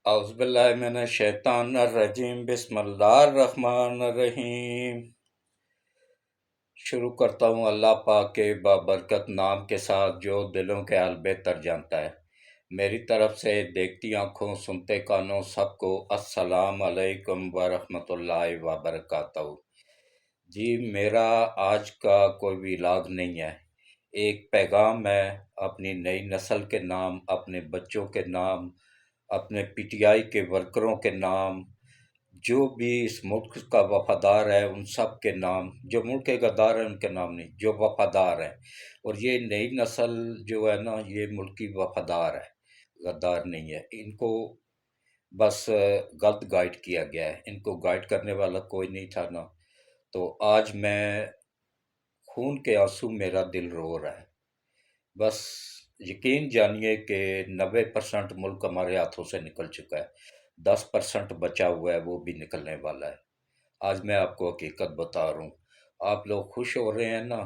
اعوذ باللہ من الشیطان الرجیم، بسم اللہ الرحمن الرحیم۔ شروع کرتا ہوں اللہ پاک کے بابرکت نام کے ساتھ جو دلوں کے حال بہتر جانتا ہے۔ میری طرف سے دیکھتی آنکھوں سنتے کانوں سب کو السلام علیکم ورحمۃ اللہ وبرکاتہ۔ جی میرا آج کا کوئی ولاگ نہیں ہے، ایک پیغام ہے اپنی نئی نسل کے نام، اپنے بچوں کے نام، اپنے پی ٹی آئی کے ورکروں کے نام، جو بھی اس ملک کا وفادار ہے ان سب کے نام، جو ملک کے غدار ہیں ان کے نام نہیں، جو وفادار ہیں۔ اور یہ نئی نسل جو ہے نا، یہ ملک کی وفادار ہے، غدار نہیں ہے۔ ان کو بس غلط گائیڈ کیا گیا ہے، ان کو گائیڈ کرنے والا کوئی نہیں تھا نا۔ تو آج میں خون کے آنسو میرا دل رو رہا ہے۔ بس یقین جانیے کہ 90% ملک ہمارے ہاتھوں سے نکل چکا ہے، 10% بچا ہوا ہے، وہ بھی نکلنے والا ہے۔ آج میں آپ کو حقیقت بتا رہا ہوں۔ آپ لوگ خوش ہو رہے ہیں نا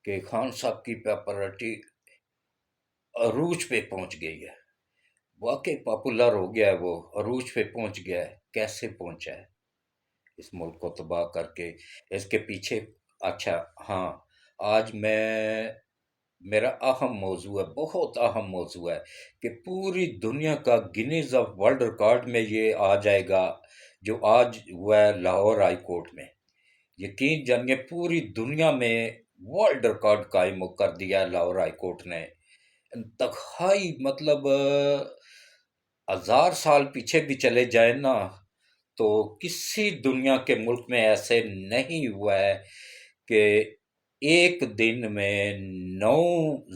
کہ خان صاحب کی پاپولرٹی عروج پہ پہنچ گئی ہے، واقعی پاپولر ہو گیا ہے، وہ عروج پہ پہنچ گیا ہے۔ کیسے پہنچا ہے؟ اس ملک کو تباہ کر کے، اس کے پیچھے۔ اچھا ہاں، آج میرا اہم موضوع ہے، بہت اہم موضوع ہے کہ پوری دنیا کا گینیز آف ورلڈ ریکارڈ میں یہ آ جائے گا جو آج ہوا ہے لاہور ہائی کورٹ میں۔ یقین جانیے پوری دنیا میں ورلڈ ریکارڈ قائم کر دیا ہے لاہور ہائی کورٹ نے۔ انتہائی مطلب 1000 سال پیچھے بھی چلے جائیں نا تو کسی دنیا کے ملک میں ایسے نہیں ہوا ہے کہ ایک دن میں 9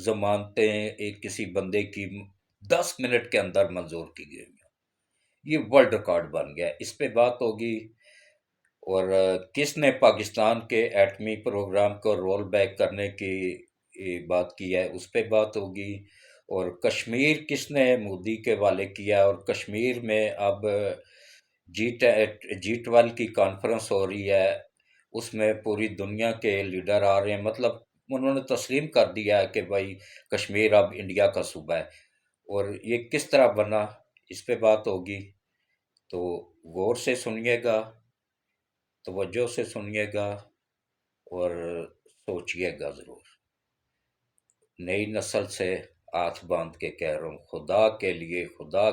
ضمانتیں ایک کسی بندے کی 10 منٹ کے اندر منظور کی گئی ہیں۔ یہ ورلڈ ریکارڈ بن گیا، اس پہ بات ہوگی۔ اور کس نے پاکستان کے ایٹمی پروگرام کو رول بیک کرنے کی بات کی ہے، اس پہ بات ہوگی۔ اور کشمیر کس نے مودی کے والے کیا، اور کشمیر میں اب G12 کی کانفرنس ہو رہی ہے، اس میں پوری دنیا کے لیڈر آ رہے ہیں، مطلب انہوں نے تسلیم کر دیا ہے کہ بھائی کشمیر اب انڈیا کا صوبہ ہے۔ اور یہ کس طرح بنا، اس پہ بات ہوگی۔ تو غور سے سنیے گا، توجہ سے سنیے گا اور سوچیے گا ضرور۔ نئی نسل سے ہاتھ باندھ کے کہہ رہا ہوں، خدا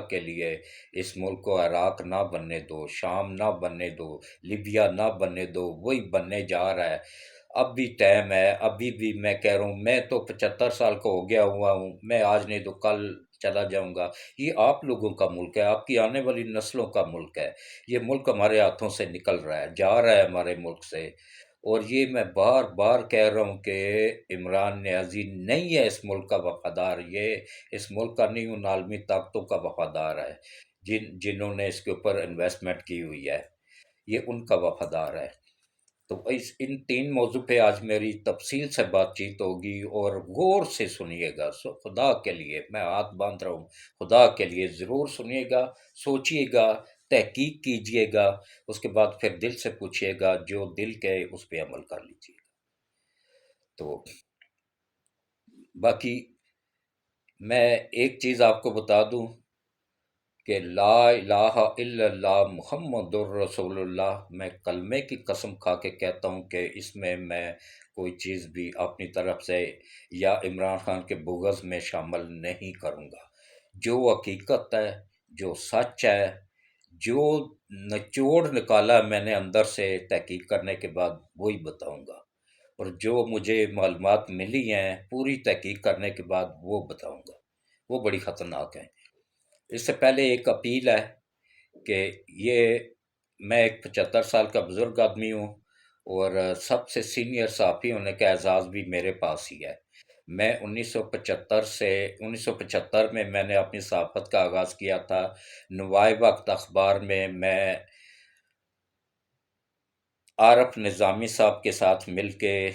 کے لیے اس ملک کو عراق نہ بننے دو، شام نہ بننے دو، لیبیا نہ بننے دو، وہی بننے جا رہا ہے۔ اب بھی ٹائم ہے، ابھی بھی میں کہہ رہا ہوں، میں تو 75 سال کا ہو گیا ہوا ہوں، میں آج نہیں تو کل چلا جاؤں گا۔ یہ آپ لوگوں کا ملک ہے، آپ کی آنے والی نسلوں کا ملک ہے۔ یہ ملک ہمارے ہاتھوں سے نکل رہا ہے، جا رہا ہے ہمارے ملک سے۔ اور یہ میں بار بار کہہ رہا ہوں کہ عمران نیازی نہیں ہے اس ملک کا وفادار، یہ اس ملک کا نہیں، ان عالمی طاقتوں کا وفادار ہے جنہوں نے اس کے اوپر انویسٹمنٹ کی ہوئی ہے، یہ ان کا وفادار ہے۔ تو ان 3 موضوع پہ آج میری تفصیل سے بات چیت ہوگی، اور غور سے سنیے گا، خدا کے لیے میں ہاتھ باندھ رہا ہوں، خدا کے لیے ضرور سنیے گا، سوچیے گا، تحقیق کیجئے گا، اس کے بعد پھر دل سے پوچھیے گا، جو دل کے اس پہ عمل کر لیجیے گا۔ تو باقی میں ایک چیز آپ کو بتا دوں کہ لا الہ الا اللہ محمد الرسول اللہ، میں کلمے کی قسم کھا کے کہتا ہوں کہ اس میں کوئی چیز بھی اپنی طرف سے یا عمران خان کے بغض میں شامل نہیں کروں گا۔ جو حقیقت ہے، جو سچ ہے، جو نچوڑ نکالا میں نے اندر سے تحقیق کرنے کے بعد، وہی بتاؤں گا۔ اور جو مجھے معلومات ملی ہیں پوری تحقیق کرنے کے بعد، وہ بتاؤں گا، وہ بڑی خطرناک ہیں۔ اس سے پہلے ایک اپیل ہے کہ میں ایک 75 سال کا بزرگ آدمی ہوں، اور سب سے سینئر صحافی ہونے کا اعزاز بھی میرے پاس ہی ہے۔ میں 1975 میں نے اپنی صحافت کا آغاز کیا تھا نوائے وقت اخبار میں عارف نظامی صاحب کے ساتھ مل کے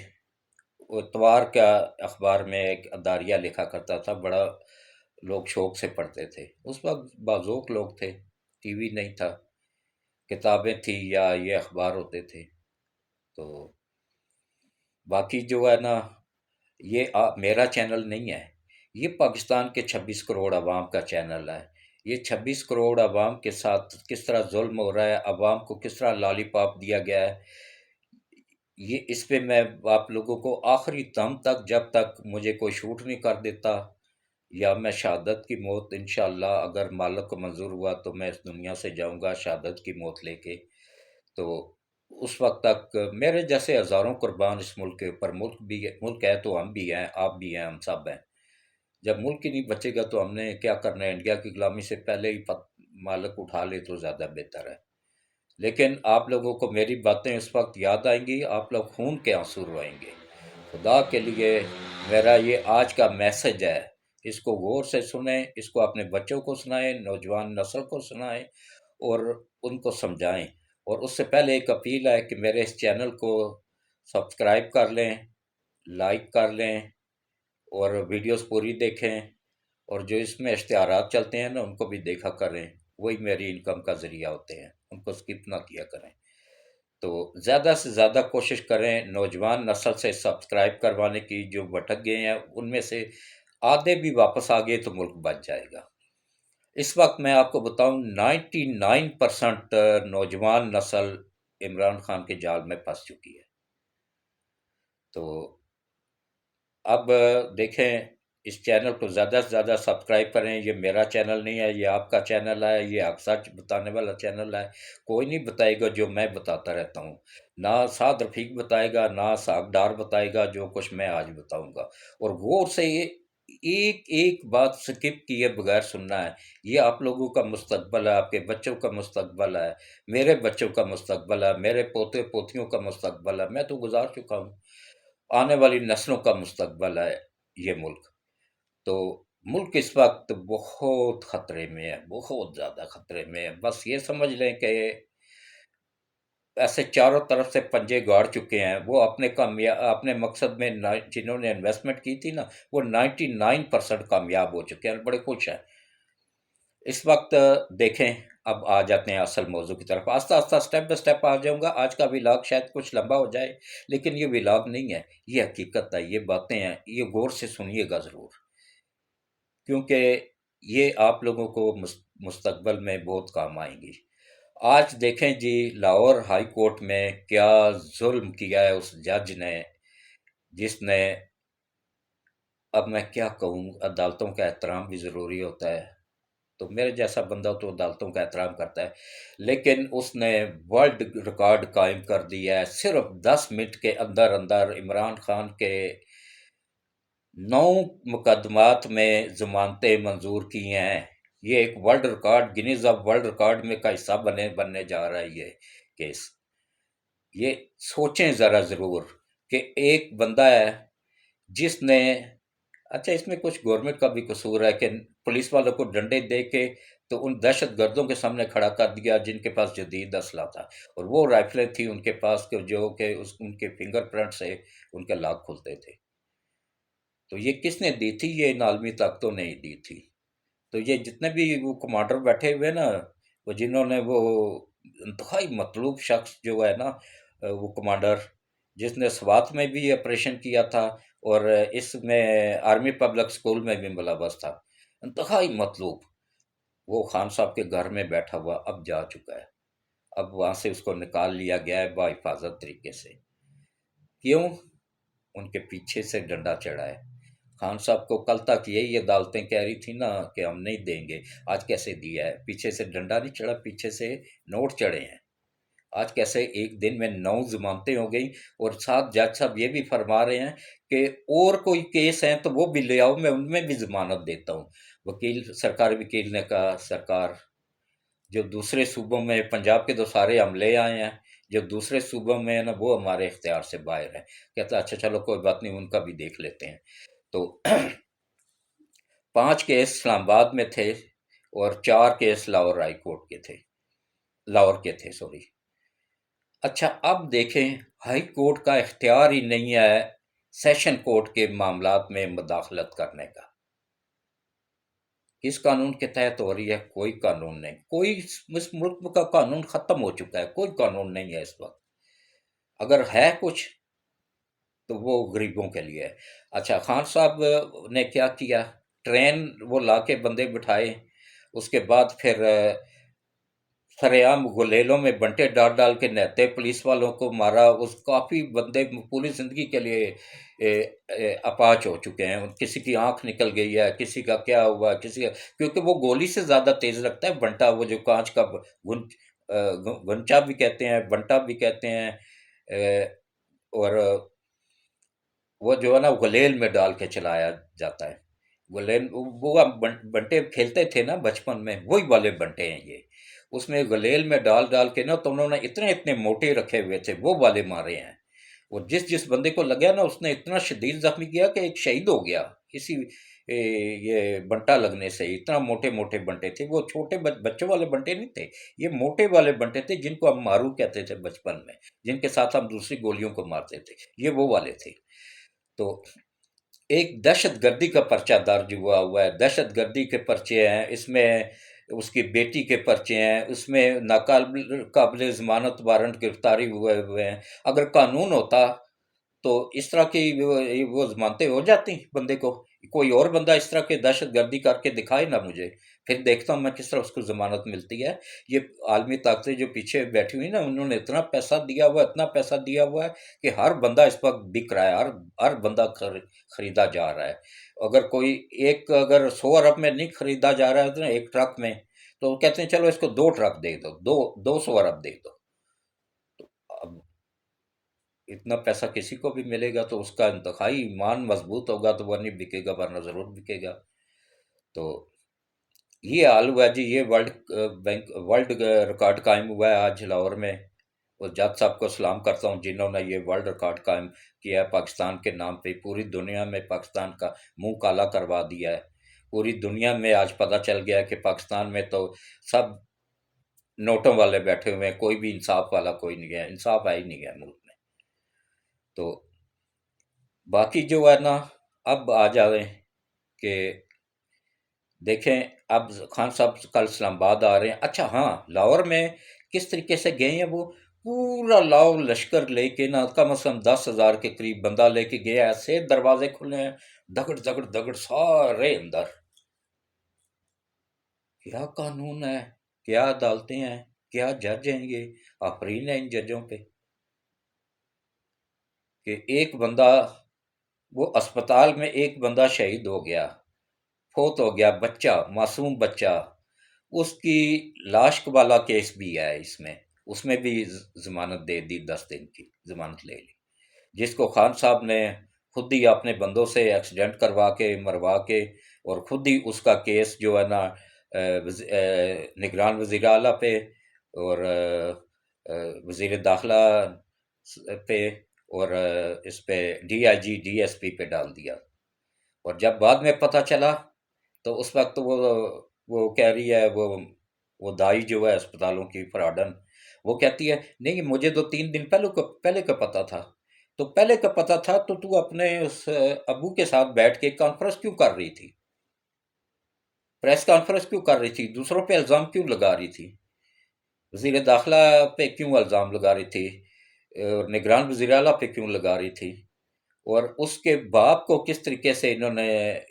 اتوار کا اخبار میں ایک اداریہ لکھا کرتا تھا، بڑا لوگ شوق سے پڑھتے تھے، اس وقت بازوق لوگ تھے، ٹی وی نہیں تھا، کتابیں تھی یا یہ اخبار ہوتے تھے۔ تو باقی جو ہے نا، یہ میرا چینل نہیں ہے، یہ پاکستان کے 26 کروڑ عوام کا چینل ہے۔ یہ 26 کروڑ عوام کے ساتھ کس طرح ظلم ہو رہا ہے، عوام کو کس طرح لالی پاپ دیا گیا ہے، یہ اس پہ میں آپ لوگوں کو آخری دم تک، جب تک مجھے کوئی شوٹ نہیں کر دیتا یا میں شہادت کی موت انشاءاللہ اگر مالک کو منظور ہوا تو میں اس دنیا سے جاؤں گا شہادت کی موت لے کے، تو اس وقت تک میرے جیسے ہزاروں قربان اس ملک کے اوپر، ملک ہے تو ہم بھی ہیں، آپ بھی ہیں، ہم سب ہیں۔ جب ملک ہی نہیں بچے گا تو ہم نے کیا کرنا ہے؟ انڈیا کی غلامی سے پہلے ہی مالک اٹھا لے تو زیادہ بہتر ہے۔ لیکن آپ لوگوں کو میری باتیں اس وقت یاد آئیں گی، آپ لوگ خون کے آنسو روئیں گے۔ خدا کے لیے میرا یہ آج کا میسج ہے، اس کو غور سے سنیں، اس کو اپنے بچوں کو سنائیں، نوجوان نسل کو سنائیں اور ان کو سمجھائیں۔ اور اس سے پہلے ایک اپیل ہے کہ میرے اس چینل کو سبسکرائب کر لیں، لائک کر لیں اور ویڈیوز پوری دیکھیں، اور جو اس میں اشتہارات چلتے ہیں نا ان کو بھی دیکھا کریں، وہی میری انکم کا ذریعہ ہوتے ہیں، ان کو سکپ نہ کیا کریں۔ تو زیادہ سے زیادہ کوشش کریں نوجوان نسل سے سبسکرائب کروانے کی، جو بھٹک گئے ہیں ان میں سے آدھے بھی واپس آ گئے تو ملک بچ جائے گا۔ اس وقت میں آپ کو بتاؤں 99% نوجوان نسل عمران خان کے جال میں پھنس چکی ہے۔ تو اب دیکھیں، اس چینل کو زیادہ سے زیادہ سبسکرائب کریں، یہ میرا چینل نہیں ہے، یہ آپ کا چینل ہے، یہ آپ سچ بتانے والا چینل ہے۔ کوئی نہیں بتائے گا جو میں بتاتا رہتا ہوں، نہ سعد رفیق بتائے گا، نہ ساگ ڈار بتائے گا جو کچھ میں آج بتاؤں گا۔ اور غور سے یہ ایک ایک بات سکپ کیے بغیر سننا ہے۔ یہ آپ لوگوں کا مستقبل ہے، آپ کے بچوں کا مستقبل ہے، میرے بچوں کا مستقبل ہے، میرے پوتے پوتیوں کا مستقبل ہے، میں تو گزار چکا ہوں، آنے والی نسلوں کا مستقبل ہے یہ ملک۔ تو ملک اس وقت بہت خطرے میں ہے، بہت زیادہ خطرے میں ہے۔ بس یہ سمجھ لیں کہ ایسے چاروں طرف سے پنجے گاڑ چکے ہیں، وہ اپنے مقصد میں جنہوں نے انویسٹمنٹ کی تھی نا، وہ 99% کامیاب ہو چکے ہیں، بڑے خوش ہیں۔ اس وقت دیکھیں، اب آ جاتے ہیں اصل موضوع کی طرف، آہستہ آہستہ سٹیپ بائی سٹیپ آ جاؤں گا۔ آج کا ولاگ شاید کچھ لمبا ہو جائے، لیکن یہ ولاگ نہیں ہے، یہ حقیقت ہے، یہ باتیں ہیں، یہ غور سے سنیے گا ضرور، کیونکہ یہ آپ لوگوں کو مستقبل میں بہت کام آئیں گی۔ آج دیکھیں جی، لاہور ہائی کورٹ میں کیا ظلم کیا ہے اس جج نے، جس نے، اب میں کیا کہوں، عدالتوں کا احترام بھی ضروری ہوتا ہے، تو میرے جیسا بندہ تو عدالتوں کا احترام کرتا ہے، لیکن اس نے ورلڈ ریکارڈ قائم کر دیا ہے۔ صرف 10 منٹ کے اندر اندر عمران خان کے 9 مقدمات میں ضمانتیں منظور کی ہیں۔ یہ ایک world record, Guinness of world record میں کا حصہ بننے جا رہا ہے یہ کیس۔ یہ سوچیں ذرا ضرور کہ ایک بندہ ہے جس نے، اچھا اس میں کچھ گورنمنٹ کا بھی قصور ہے کہ پولیس والوں کو ڈنڈے دے کے تو ان دہشت گردوں کے سامنے کھڑا کر دیا جن کے پاس جدید اسلحہ تھا، اور وہ رائفلیں تھیں ان کے پاس جو کہ ان کے فنگر پرنٹ سے ان کے لاک کھلتے تھے۔ تو یہ کس نے دی تھی؟ یہ ان عالمی طاقتوں نے ہی دی تھی۔ تو یہ جتنے بھی وہ کمانڈر بیٹھے ہوئے نا، وہ جنہوں نے وہ انتہائی مطلوب شخص جو ہے نا، وہ کمانڈر جس نے سوات میں بھی آپریشن کیا تھا اور اس میں آرمی پبلک سکول میں بھی ملوث تھا، انتہائی مطلوب، وہ خان صاحب کے گھر میں بیٹھا ہوا اب جا چکا ہے۔ اب وہاں سے اس کو نکال لیا گیا ہے باحفاظت طریقے سے۔ کیوں؟ ان کے پیچھے سے ڈنڈا چڑھا ہے۔ خان صاحب کو کل تک یہی عدالتیں کہہ رہی تھی نا کہ ہم نہیں دیں گے، آج کیسے دیا ہے؟ پیچھے سے ڈنڈا نہیں چڑھا، پیچھے سے نوٹ چڑھے ہیں۔ آج کیسے ایک دن میں 9 ضمانتیں ہو گئی، اور ساتھ جج صاحب یہ بھی فرما رہے ہیں کہ اور کوئی کیس ہیں تو وہ بھی لے آؤ، میں ان میں بھی ضمانت دیتا ہوں۔ سرکاری وکیل نے کہا سرکار، جو دوسرے صوبوں میں، پنجاب کے تو سارے ہم لے آئے ہیں، جو دوسرے صوبوں میں ہے نا وہ ہمارے اختیار سے باہر ہے۔ کہتا اچھا چلو کوئی بات نہیں، ان کا بھی دیکھ لیتے ہیں۔ تو 5 کیس اسلام آباد میں تھے اور 4 کیس لاہور ہائی کورٹ کے تھے، لاہور کے تھے، سوری۔ اچھا اب دیکھیں، ہائی کورٹ کا اختیار ہی نہیں ہے سیشن کورٹ کے معاملات میں مداخلت کرنے کا۔ کس قانون کے تحت ہو رہی ہے؟ کوئی قانون نہیں، کوئی، اس ملک کا قانون ختم ہو چکا ہے، کوئی قانون نہیں ہے اس وقت۔ اگر ہے کچھ تو وہ غریبوں کے لیے ہے۔ اچھا خان صاحب نے کیا کیا؟ ٹرین وہ لا کے بندے بٹھائے اس کے بعد پھر سرعام گلیلوں میں بنٹے ڈال ڈال کے نہتے، پولیس والوں کو مارا، اس کافی بندے پوری زندگی کے لیے اپاچ ہو چکے ہیں، کسی کی آنکھ نکل گئی ہے، کسی کا کیا ہوا، کسی کا، کیونکہ وہ گولی سے زیادہ تیز لگتا ہے بنٹا، وہ جو کانچ کا گنچا بھی کہتے ہیں، بنٹا بھی کہتے ہیں، اور وہ جو ہے نا گلیل میں ڈال کے چلایا جاتا ہے، گلیل وہ ہم بنٹے کھیلتے تھے نا بچپن میں، وہی والے بنٹے ہیں یہ، اس میں گلیل میں ڈال ڈال کے نا، تو انہوں نے اتنے اتنے موٹے رکھے ہوئے تھے، وہ والے مارے ہیں، اور جس جس بندے کو لگیا نا اس نے اتنا شدید زخمی کیا کہ ایک شہید ہو گیا اسی یہ بنٹا لگنے سے، اتنا موٹے موٹے بنٹے تھے وہ، چھوٹے بچوں والے بنٹے نہیں تھے، یہ موٹے والے بنٹے تھے جن کو ہم مارو کہتے تھے بچپن میں، جن کے ساتھ ہم دوسری گولیوں کو مارتے تھے، یہ وہ والے تھے۔ تو ایک دہشت گردی کا پرچہ درج ہوا ہے، دہشت گردی کے پرچے ہیں اس میں، اس کی بیٹی کے پرچے ہیں اس میں، ناقابل قابل ضمانت وارنٹ گرفتاری ہوئے ہیں، اگر قانون ہوتا تو اس طرح کی وہ ضمانتیں ہو جاتی بندے کو، کوئی اور بندہ اس طرح کے دہشت گردی کر کے دکھائے نا مجھے، پھر دیکھتا ہوں میں کس طرح اس کو ضمانت ملتی ہے۔ یہ عالمی طاقتیں جو پیچھے بیٹھی ہوئی نا، انہوں نے اتنا پیسہ دیا ہوا ہے، اتنا پیسہ دیا ہوا ہے کہ ہر بندہ اس وقت بک رہا ہے، ہر بندہ خریدا جا رہا ہے، اگر کوئی ایک، اگر 100 ارب میں نہیں خریدا جا رہا ہے تو ایک ٹرک میں، تو وہ کہتے ہیں چلو اس کو 2 ٹرک دے دو، 200 ارب دے دو، اب اتنا پیسہ کسی کو بھی ملے گا تو اس کا انتہائی ایمان مضبوط ہوگا تو وہ نہیں بکے گا، ورنہ ضرور بکے گا۔ تو یہ حال ہوا ہے جی، یہ ورلڈ ریکارڈ قائم ہوا ہے آج لاہور میں، اور جج صاحب کو سلام کرتا ہوں جنہوں نے یہ ورلڈ ریکارڈ قائم کیا ہے پاکستان کے نام پہ، پوری دنیا میں پاکستان کا منہ کالا کروا دیا ہے، پوری دنیا میں آج پتہ چل گیا ہے کہ پاکستان میں تو سب نوٹوں والے بیٹھے ہوئے ہیں، کوئی بھی انصاف والا کوئی نہیں ہے، انصاف ہے ہی نہیں ہے ملک میں۔ تو باقی جو ہے نا، اب آ جائیں کہ دیکھیں، اب خان صاحب کل اسلام آباد آ رہے ہیں، اچھا ہاں، لاہور میں کس طریقے سے گئے ہیں وہ، پورا لاؤ لشکر لے کے نا، کم از کم 10,000 کے قریب بندہ لے کے گیا، ایسے دروازے کھلے ہیں، دگڑ دگڑ دگڑ سارے اندر، کیا قانون ہے، کیا عدالتیں ہیں، کیا جج ہیں یہ، آفرین ہے ان ججوں پہ کہ ایک بندہ، وہ اسپتال میں ایک بندہ شہید ہو گیا، فوت ہو گیا، بچہ، معصوم بچہ، اس کی لاش والا کیس بھی ہے اس میں بھی ضمانت دے دی، 10 دن کی ضمانت لے لی، جس کو خان صاحب نے خود ہی اپنے بندوں سے ایکسیڈنٹ کروا کے مروا کے، اور خود ہی اس کا کیس جو ہے نا نگران وزیر اعلیٰ پہ اور وزیر داخلہ پہ اور اس پہ D I G D S P پہ ڈال دیا، اور جب بعد میں پتہ چلا تو اس وقت وہ کہہ رہی ہے، وہ دائی جو ہے اسپتالوں کی فراڈن، وہ کہتی ہے نہیں مجھے تو 3 دن پہلے کا پتہ تھا، تو پہلے کا پتہ تھا تو اپنے اس ابو کے ساتھ بیٹھ کے کانفرنس کیوں کر رہی تھی، پریس کانفرنس کیوں کر رہی تھی، دوسروں پہ الزام کیوں لگا رہی تھی، وزیر داخلہ پہ کیوں الزام لگا رہی تھی، اور نگران وزیر اعلیٰ پہ کیوں لگا رہی تھی، اور اس کے باپ کو کس طریقے سے انہوں نے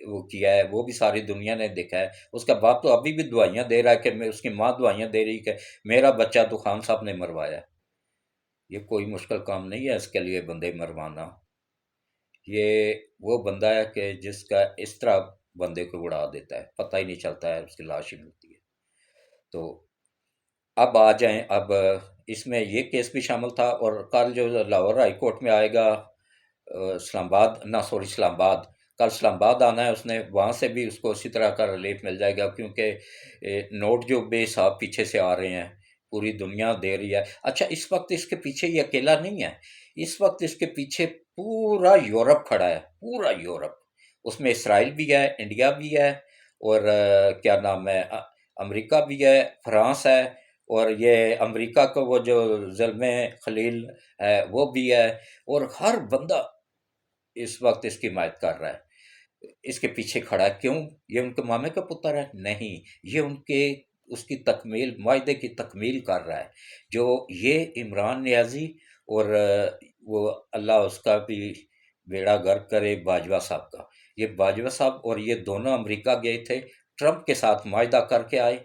وہ کیا ہے، وہ بھی ساری دنیا نے دیکھا ہے، اس کا باپ تو ابھی بھی دعائیاں دے رہا ہے کہ اس کی ماں دعائیاں دے رہی کہ میرا بچہ تو خان صاحب نے مروایا، یہ کوئی مشکل کام نہیں ہے اس کے لیے بندے مروانا، یہ وہ بندہ ہے کہ جس کا اس طرح بندے کو اڑا دیتا ہے، پتہ ہی نہیں چلتا ہے، اس کی لاش ہی ملتی ہے۔ تو اب آ جائیں، اب اس میں یہ کیس بھی شامل تھا، اور کل جو لاہور ہائی کورٹ میں آئے گا، اسلام آباد نہ سوری اسلام آباد، کل اسلام آباد آنا ہے اس نے، وہاں سے بھی اس کو اسی طرح کا ریلیف مل جائے گا، کیونکہ نوٹ جو بے حساب پیچھے سے آ رہے ہیں، پوری دنیا دے رہی ہے، اچھا اس وقت اس کے پیچھے یہ اکیلا نہیں ہے، اس وقت اس کے پیچھے پورا یورپ کھڑا ہے، پورا یورپ، اس میں اسرائیل بھی ہے، انڈیا بھی ہے، اور کیا نام ہے، امریکہ بھی ہے، فرانس ہے، اور یہ امریکہ کا وہ جو ظلم خلیل ہے وہ بھی ہے، اور ہر بندہ اس وقت اس کی حمایت کر رہا ہے، اس کے پیچھے کھڑا ہے، کیوں؟ یہ ان کے مامے کا پتر ہے؟ نہیں، یہ اس کی تکمیل، معاہدے کی تکمیل کر رہا ہے، جو یہ عمران نیازی اور وہ اللہ اس کا بھی بیڑا غرق کرے، باجوہ صاحب کا، یہ باجوہ صاحب اور یہ دونوں امریکہ گئے تھے ٹرمپ کے ساتھ معاہدہ کر کے آئے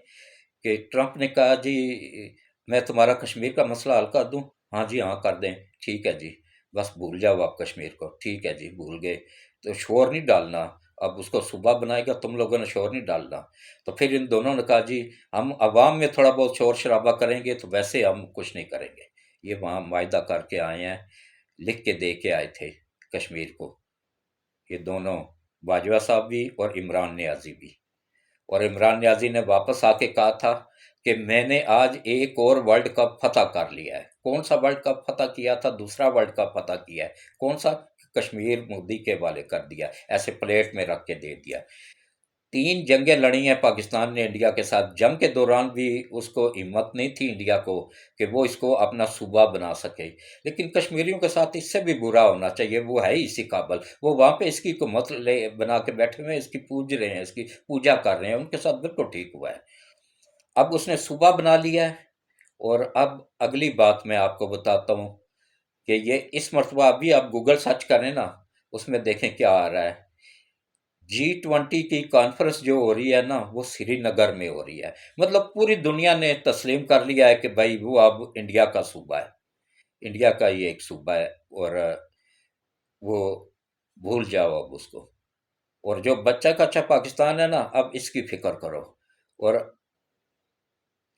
کہ ٹرمپ نے کہا جی میں تمہارا کشمیر کا مسئلہ حل کر دوں، ہاں جی ہاں کر دیں، ٹھیک ہے جی، بس بھول جاؤ آپ کشمیر کو، ٹھیک ہے جی بھول گئے، تو شور نہیں ڈالنا، اب اس کو صوبہ بنائے گا، تم لوگوں نے شور نہیں ڈالنا۔ تو پھر ان دونوں نے کہا جی ہم عوام میں تھوڑا بہت شور شرابہ کریں گے، تو ویسے ہم کچھ نہیں کریں گے۔ یہ وہاں معاہدہ کر کے آئے ہیں، لکھ کے دے کے آئے تھے کشمیر کو، یہ دونوں، باجوہ صاحب بھی اور عمران نیازی بھی۔ اور عمران نیازی نے واپس آ کے کہا تھا کہ میں نے آج ایک اور ورلڈ کپ فتح کر لیا ہے۔ کون سا ورلڈ کپ فتح کیا تھا؟ دوسرا ورلڈ کپ فتح کیا ہے۔ کون سا؟ کشمیر مودی کے حوالے کر دیا، ایسے پلیٹ میں رکھ کے دے دیا۔ 3 جنگیں لڑی ہیں پاکستان نے انڈیا کے ساتھ، جنگ کے دوران بھی اس کو ہمت نہیں تھی انڈیا کو کہ وہ اس کو اپنا صوبہ بنا سکے، لیکن کشمیریوں کے ساتھ اس سے بھی برا ہونا چاہیے، وہ ہے ہی اسی قابل، وہ وہاں پہ اس کی حکومت بنا کے بیٹھے ہوئے ہیں، اس کی پوج رہے ہیں، اس کی پوجا کر رہے ہیں، ان کے ساتھ بالکل ٹھیک ہوا ہے۔ اب اس نے صوبہ بنا لیا ہے، اور اب اگلی بات میں آپ کو بتاتا ہوں کہ یہ اس مرتبہ ابھی آپ گوگل سرچ کریں نا، اس میں دیکھیں کیا آ رہا ہے۔ G20 کی کانفرنس جو ہو رہی ہے نا، وہ سری نگر میں ہو رہی ہے، مطلب پوری دنیا نے تسلیم کر لیا ہے کہ بھائی وہ اب انڈیا کا صوبہ ہے، انڈیا کا یہ ایک صوبہ ہے، اور وہ بھول جاؤ اب اس کو، اور جو بچہ کچا پاکستان ہے نا، اب اس کی فکر کرو۔ اور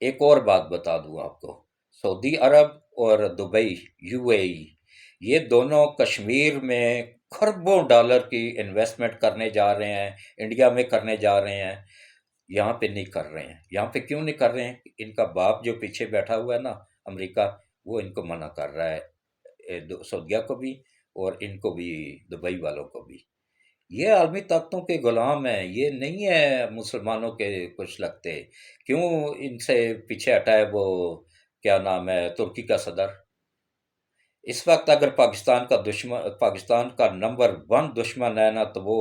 ایک اور بات بتا دوں آپ کو، سعودی عرب اور دبئی، یو اے ای، یہ دونوں کشمیر میں کھربوں ڈالر کی انویسٹمنٹ کرنے جا رہے ہیں، انڈیا میں کرنے جا رہے ہیں، یہاں پہ نہیں کر رہے ہیں۔ یہاں پہ کیوں نہیں کر رہے ہیں؟ ان کا باپ جو پیچھے بیٹھا ہوا ہے نا، امریکہ، وہ ان کو منع کر رہا ہے، سعودیہ کو بھی اور ان کو بھی، دبئی والوں کو بھی۔ یہ عالمی طاقتوں کے غلام ہیں، یہ نہیں ہے مسلمانوں کے کچھ لگتے۔ کیوں ان سے پیچھے ہٹا ہے وہ، کیا نام ہے، ترکی کا صدر؟ اس وقت اگر پاکستان کا نمبر 1 دشمن ہے نا، تو وہ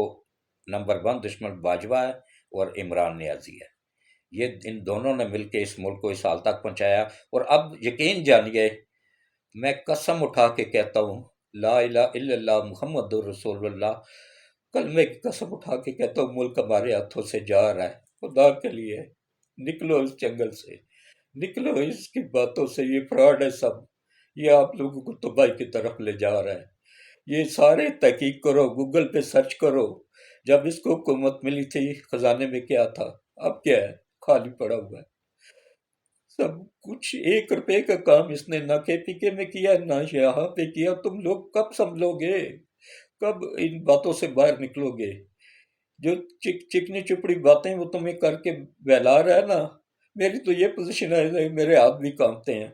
نمبر 1 دشمن باجوہ ہے اور عمران نیازی ہے۔ یہ ان دونوں نے مل کے اس ملک کو اس حال تک پہنچایا، اور اب یقین جانیے، میں قسم اٹھا کے کہتا ہوں، لا الہ الا اللہ محمد رسول اللہ، کلمے کی قسم اٹھا کے کہتا ہوں، ملک ہمارے ہاتھوں سے جا رہا ہے، خدا کے لیے نکلو اس جنگل سے، نکلو اس کی باتوں سے، یہ فراڈ ہے سب، یہ آپ لوگوں کو تباہی کی طرف لے جا رہا ہے۔ یہ سارے تحقیق کرو، گوگل پہ سرچ کرو، جب اس کو حکومت ملی تھی خزانے میں کیا تھا، اب کیا ہے، خالی پڑا ہوا ہے سب کچھ۔ 1 روپے کا کام اس نے نہ کے پی کے میں کیا، نہ یہاں پہ کیا۔ تم لوگ کب سنبھلو گے؟ کب ان باتوں سے باہر نکلو گے؟ جو چکنی چپڑی باتیں وہ تمہیں کر کے بہلا رہا ہے نا، میری تو یہ پوزیشن ہے، میرے ہاتھ بھی کانپتے ہیں،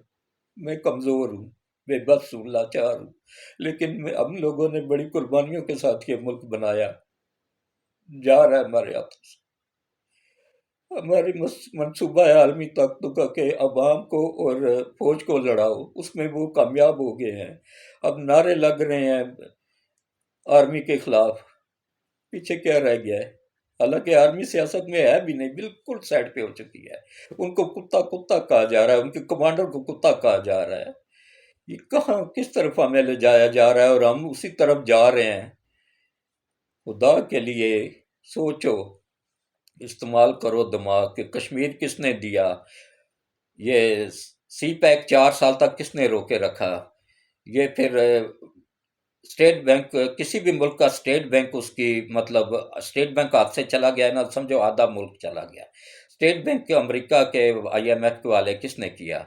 میں کمزور ہوں، بے بس ہوں، لاچار ہوں، لیکن ہم لوگوں نے بڑی قربانیوں کے ساتھ یہ ملک بنایا، جا رہا ہے ہمارے ہاتھ سے۔ ہماری منصوبہ ہے عالمی طاقتوں کا کہ عوام کو اور فوج کو لڑاؤ، اس میں وہ کامیاب ہو گئے ہیں۔ اب نعرے لگ رہے ہیں آرمی کے خلاف، پیچھے کیا رہ گیا ہے؟ حالانکہ آرمی سیاست میں ہے بھی نہیں، بالکل سائڈ پہ ہو چکی ہے، ان کو کتا کتا کہا جا رہا ہے، ان کے کمانڈر کو کتا کہا جا رہا ہے۔ یہ کہاں کس طرف ہمیں لے جایا جا رہا ہے، اور ہم اسی طرف جا رہے ہیں۔ خدا کے لیے سوچو، استعمال کرو دماغ، کہ کشمیر کس نے دیا؟ یہ سی پیک 4 سال تک کس نے روکے رکھا؟ یہ پھر اسٹیٹ بینک، کسی بھی ملک کا اسٹیٹ بینک، اس کی مطلب اسٹیٹ بینک ہاتھ سے چلا گیا نا، سمجھو آدھا ملک چلا گیا۔ اسٹیٹ بینک کے امریکہ کے IMF کے والے کس نے کیا؟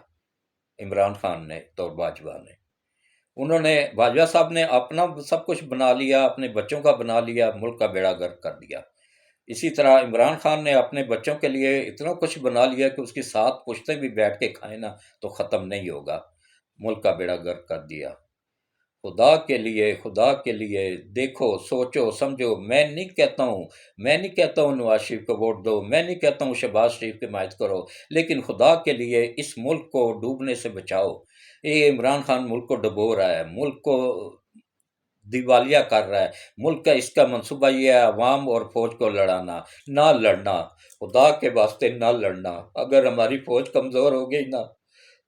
عمران خان نے تو باجوہ نے۔ انہوں نے، باجوہ صاحب نے اپنا سب کچھ بنا لیا، اپنے بچوں کا بنا لیا، ملک کا بیڑا گرک کر دیا۔ اسی طرح عمران خان نے اپنے بچوں کے لیے اتنا کچھ بنا لیا کہ اس کی 7 پشتیں بھی بیٹھ کے کھائیں نا تو ختم نہیں ہوگا، ملک کا بیڑا گرک کر دیا۔ خدا کے لیے دیکھو، سوچو، سمجھو۔ میں نہیں کہتا ہوں نواز شریف کو ووٹ دو، میں نہیں کہتا ہوں شہباز شریف کی حمایت کرو، لیکن خدا کے لیے اس ملک کو ڈوبنے سے بچاؤ۔ یہ عمران خان ملک کو ڈبو رہا ہے، ملک کو دیوالیہ کر رہا ہے، ملک کا اس کا منصوبہ یہ ہے عوام اور فوج کو لڑانا، نہ لڑنا، خدا کے واسطے نہ لڑنا۔ اگر ہماری فوج کمزور ہو گئی نا،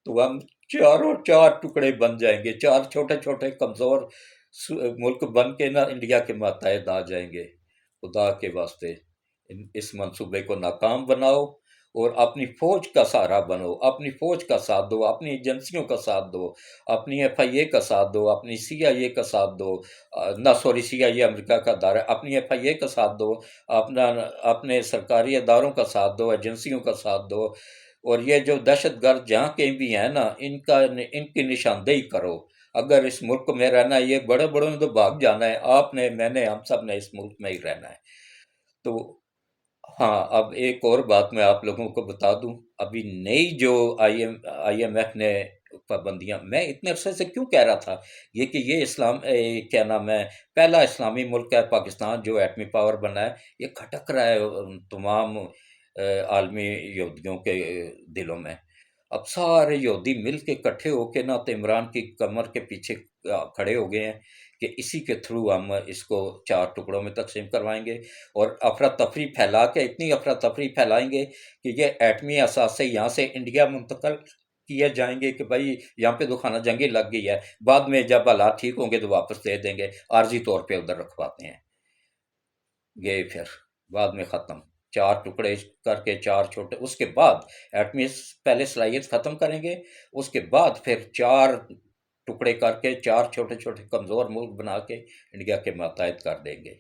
تو ہم چاروں 4 ٹکڑے بن جائیں گے، 4 چھوٹے چھوٹے کمزور ملک بن کے نا انڈیا کے ماتحت آ جائیں گے۔ خدا کے واسطے اس منصوبے کو ناکام بناؤ اور اپنی فوج کا سہارا بنو، اپنی فوج کا ساتھ دو، اپنی ایجنسیوں کا ساتھ دو، اپنی ایف آئی اے کا ساتھ دو، اپنی سی آئی اے کا ساتھ دو، نہ سوری سی آئی اے امریکہ کا ادارہ، اپنی ایف آئی اے کا ساتھ دو، اپنا اپنے سرکاری اداروں کا ساتھ دو، ایجنسیوں کا ساتھ دو، اور یہ جو دہشت گرد جہاں کہیں بھی ہیں نا، ان کی نشاندہی کرو۔ اگر اس ملک میں رہنا ہے، یہ بڑے بڑوں نے تو بھاگ جانا ہے، آپ نے، میں نے، ہم سب نے اس ملک میں ہی رہنا ہے۔ تو ہاں، اب ایک اور بات میں آپ لوگوں کو بتا دوں، ابھی نئی جو آئی ایم ایف نے پابندیاں، میں اتنے عرصے سے کیوں کہہ رہا تھا یہ اسلام کیا نام ہے، پہلا اسلامی ملک ہے پاکستان جو ایٹمی پاور بنا ہے، یہ کھٹک رہا ہے تمام عالمی یہودیوں کے دلوں میں۔ اب سارے یہودی مل کے اکٹھے ہو کے نا تو عمران کی کمر کے پیچھے کھڑے ہو گئے ہیں کہ اسی کے تھرو ہم اس کو 4 ٹکڑوں میں تقسیم کروائیں گے، اور افراتفری پھیلا کے اتنی افراتفری پھیلائیں گے کہ یہ ایٹمی اثاثے یہاں سے انڈیا منتقل کیے جائیں گے کہ بھائی یہاں پہ تو خانہ جنگی لگ گئی ہے، بعد میں جب حالات ٹھیک ہوں گے تو واپس دے دیں گے، عارضی طور پہ ادھر رکھواتے ہیں۔ یہ پھر بعد میں ختم، 4 ٹکڑے کر کے 4 چھوٹے، اس کے بعد ایٹمی پہلے صلاحیت ختم کریں گے، اس کے بعد پھر 4 ٹکڑے کر کے 4 چھوٹے چھوٹے کمزور ملک بنا کے انڈیا کے ماتحت کر دیں گے۔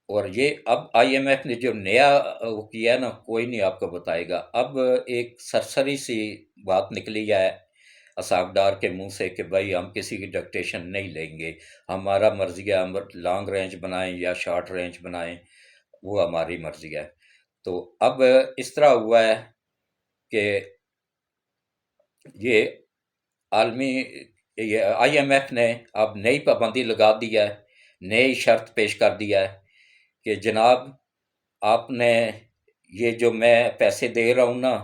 اور یہ اب آئی ایم ایف نے جو نیا وہ کیا ہے نا، کوئی نہیں آپ کو بتائے گا۔ اب ایک سرسری سی بات نکلی ہے اسحاق ڈار کے منہ سے کہ بھائی ہم کسی کی ڈکٹیشن نہیں لیں گے، ہمارا مرضی ہے، ہم لانگ رینج بنائیں یا شارٹ رینج بنائیں، وہ ہماری مرضی ہے۔ تو اب اس طرح ہوا ہے کہ یہ عالمی آئی ایم ایف نے اب نئی پابندی لگا دی ہے، نئی شرط پیش کر دیا ہے کہ جناب آپ نے یہ جو میں پیسے دے رہا ہوں نا،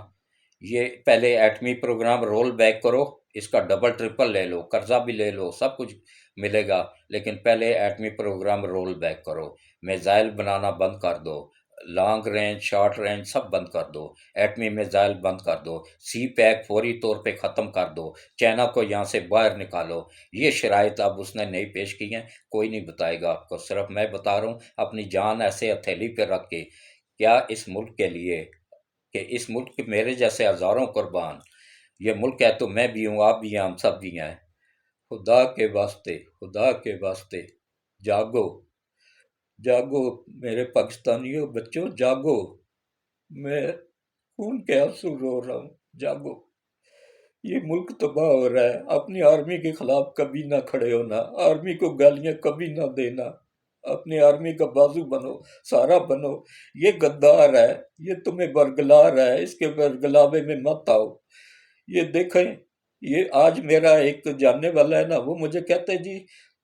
یہ پہلے ایٹمی پروگرام رول بیک کرو، اس کا ڈبل ٹرپل لے لو، قرضہ بھی لے لو، سب کچھ ملے گا، لیکن پہلے ایٹمی پروگرام رول بیک کرو، میزائل بنانا بند کر دو، لانگ رینج شارٹ رینج سب بند کر دو، ایٹمی میزائل بند کر دو، سی پیک فوری طور پہ ختم کر دو، چائنا کو یہاں سے باہر نکالو۔ یہ شرائط اب اس نے نئی پیش کی ہیں، کوئی نہیں بتائے گا آپ کو، صرف میں بتا رہا ہوں اپنی جان ایسے ہتھیلی پہ رکھ کے، کیا اس ملک کے لیے کہ اس ملک کے میرے جیسے ہزاروں قربان، یہ ملک ہے تو میں بھی ہوں، آپ بھی ہیں، ہم سب بھی ہیں، خدا کے واسطے، خدا کے واسطے جاگو، جاگو میرے پاکستانیوں بچوں، جاگو، میں خون کے آنسو رو رہا ہوں، جاگو، یہ ملک تباہ ہو رہا ہے، اپنی آرمی کے خلاف کبھی نہ کھڑے ہونا، آرمی کو گالیاں کبھی نہ دینا، اپنی آرمی کا بازو بنو، سارا بنو، یہ غدار ہے، یہ تمہیں برگلا رہا ہے، اس کے برگلاوے میں مت آؤ۔ یہ دیکھیں، یہ آج میرا ایک جاننے والا ہے نا، وہ مجھے کہتے جی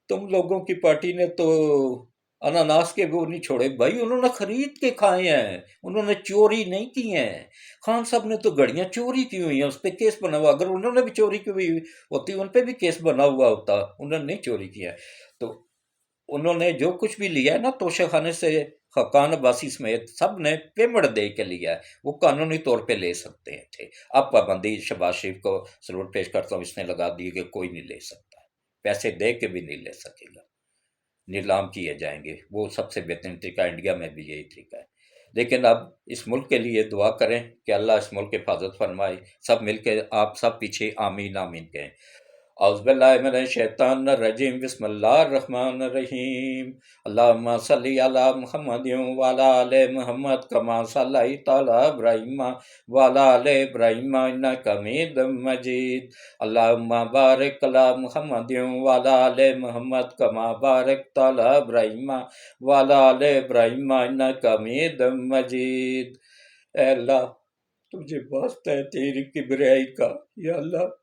تم لوگوں کی پارٹی نے تو اناناس کے وہ نہیں چھوڑے، بھائی انہوں نے خرید کے کھائے ہیں، انہوں نے چوری نہیں کی ہیں۔ خان صاحب نے تو گھڑیاں چوری کی ہوئی ہیں، اس پہ کیس بنا ہوا، اگر انہوں نے بھی چوری کی ہوئی ہوتی ان پہ بھی کیس بنا ہوا ہوتا، انہوں نے نہیں چوری کیا ہے۔ تو انہوں نے جو کچھ بھی لیا ہے نا توشہ خانے سے، خاقان عباسی سمیت سب نے پیمنٹ دے کے لیا ہے، وہ قانونی طور پہ لے سکتے تھے۔ اب پابندی شہباز شریف کو سلوٹ پیش کرتا ہوں، اس نے لگا دی کہ کوئی نہیں لے سکتا، پیسے دے کے بھی نہیں لے سکے گا، نیلام کیے جائیں گے، وہ سب سے بہترین طریقہ، انڈیا میں بھی یہی طریقہ ہے۔ لیکن اب اس ملک کے لیے دعا کریں کہ اللہ اس ملک کی حفاظت فرمائے، سب مل کے آپ سب پیچھے آمین آمین کہیں۔ اعوذ باللہ من الشیطان الرجیم، بسم اللہ الرحمن الرحیم، اللہم صلی علی محمد وعلی آل محمد کما صلیت علی ابراہیم وعلی آل ابراہیم انک حمید مجید، اللہم بارک علی محمد وعلی آل محمد کما بارکت علی ابراہیم وعلی آل ابراہیم انک حمید مجید۔ اے اللہ تجھے واسطہ ہے تیری کبریائی کا، یا اللہ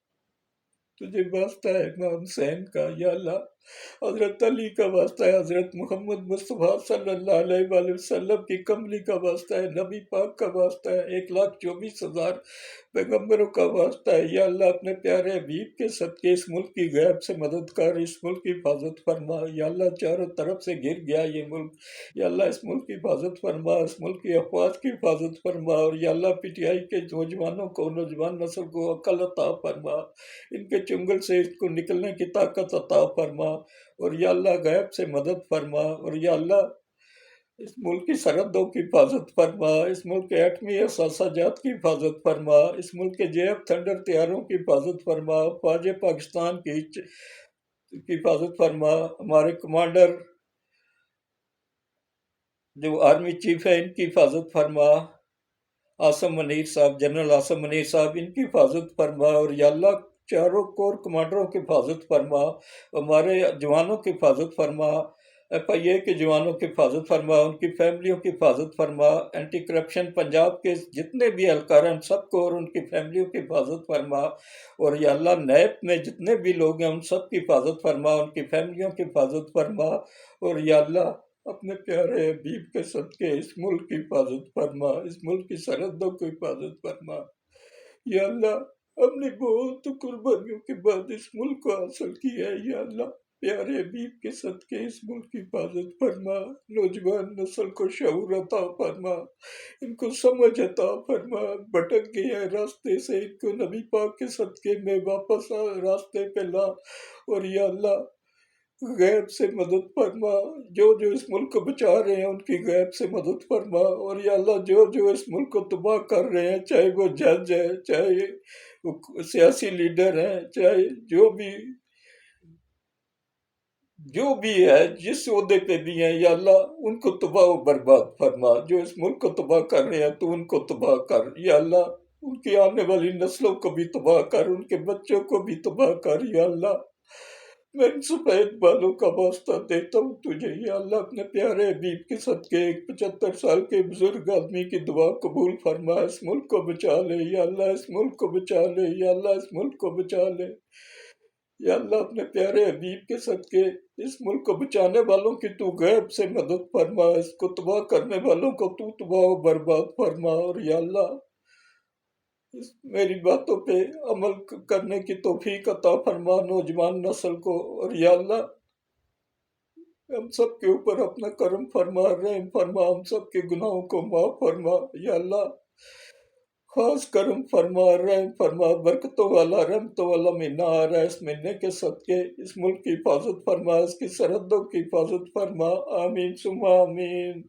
تجھے واسطہ ہے امام حسین کا، یا اللہ حضرت علی کا واسطہ ہے، حضرت محمد مصطفیٰ صلی اللہ علیہ وآلہ وسلم کی کملی کا واسطہ ہے، نبی پاک کا واسطہ ہے، 1,24,000 پیغمبروں کا واسطہ ہے، یا اللہ اپنے پیارے حبیب کے صدقے اس ملک کی غیب سے مدد کر، اس ملک کی حفاظت فرما، یا اللہ چاروں طرف سے گر گیا یہ ملک، یا اللہ اس ملک کی حفاظت فرما، اس ملک کی افواج کی حفاظت فرما، اور یا اللہ پی ٹی آئی کے نوجوانوں کو، نوجوان نسل کو عقل عطا فرما، ان کے چنگل سے اس کو نکلنے کی طاقت عطا فرما، اور یا اللہ غیب سے مدد فرما، اور یا اللہ اس ملک کی سرحدوں کی حفاظت فرما، اس ملک کے ایٹمی اثاثہ جات کی حفاظت فرما، اس ملک کے جے ایف تھنڈر طیاروں کی حفاظت فرما، فوج پاکستان کی حفاظت فرما، ہمارے کمانڈر جو آرمی چیف ہے ان کی حفاظت فرما، آصم منیر صاحب، جنرل آصم منیر صاحب، ان کی حفاظت فرما، اور یا اللہ چاروں کور کمانڈروں کی حفاظت فرما، ہمارے جوانوں کی حفاظت فرما، ایف آئی اے کے جوانوں کی حفاظت فرما، ان کی فیملیوں کی حفاظت فرما، اینٹی کرپشن پنجاب کے جتنے بھی اہلکار ہیں سب کو اور ان کی فیملیوں کی حفاظت فرما، اور یا اللہ نیب میں جتنے بھی لوگ ہیں ان سب کی حفاظت فرما، ان کی فیملیوں کی حفاظت فرما، اور یا اللہ اپنے پیارے حبیب کے صدقے اس ملک کی حفاظت فرما، اس ملک کی سرحدوں کی حفاظت فرما۔ یا اللہ ہم نے بہت قربانیوں کے بعد اس ملک کو حاصل کیا ہے، یا اللہ پیارے حبیب کے صدقے اس ملک کی حفاظت فرما، نوجوان نسل کو شعور عطا فرما، ان کو سمجھ عطا فرما، بھٹک گئے ہیں راستے سے، ان کو نبی پاک کے صدقے میں واپس راستے پہ لا، اور یا اللہ غیب سے مدد فرما، جو جو اس ملک کو بچا رہے ہیں ان کی غیب سے مدد فرما، اور یا اللہ جو جو اس ملک کو تباہ کر رہے ہیں، چاہے وہ جج ہے، چاہے وہ سیاسی لیڈر ہیں، چاہے جو بھی ہے جس عہدے پہ بھی ہیں، یا اللہ ان کو تباہ و برباد فرما، جو اس ملک کو تباہ کر رہے ہیں تو ان کو تباہ کر، یا اللہ ان کی آنے والی نسلوں کو بھی تباہ کر، ان کے بچوں کو بھی تباہ کر، یا اللہ میں ان سفید بالوں کا واسطہ دیتا ہوں تجھے، یا اللہ اپنے پیارے حبیب کے صدقے ایک 75 سال کے بزرگ آدمی کی دعا قبول فرما، اس ملک کو بچا لے، یا اللہ اس ملک کو بچا لے، یا اللہ اس ملک کو بچا لے، یا اللہ اپنے پیارے حبیب کے صدقے اس ملک کو بچانے والوں کی تو غیب سے مدد فرما، اس کو تباہ کرنے والوں کو تو تباہ و برباد فرما، اور یا اللہ میری باتوں پہ عمل کرنے کی توفیق عطا فرما نوجوان نسل کو، اور یا اللہ ہم سب کے اوپر اپنا کرم فرما، رحم فرما، ہم سب کے گناہوں کو معاف فرما، یا اللہ خاص کرم فرما، رحم فرما، برکتوں والا رحمتوں والا مہینہ آ رہا ہے، اس مہینے کے صدقے اس ملک کی حفاظت فرما، اس کی سرحدوں کی حفاظت فرما، آمین ثم آمین۔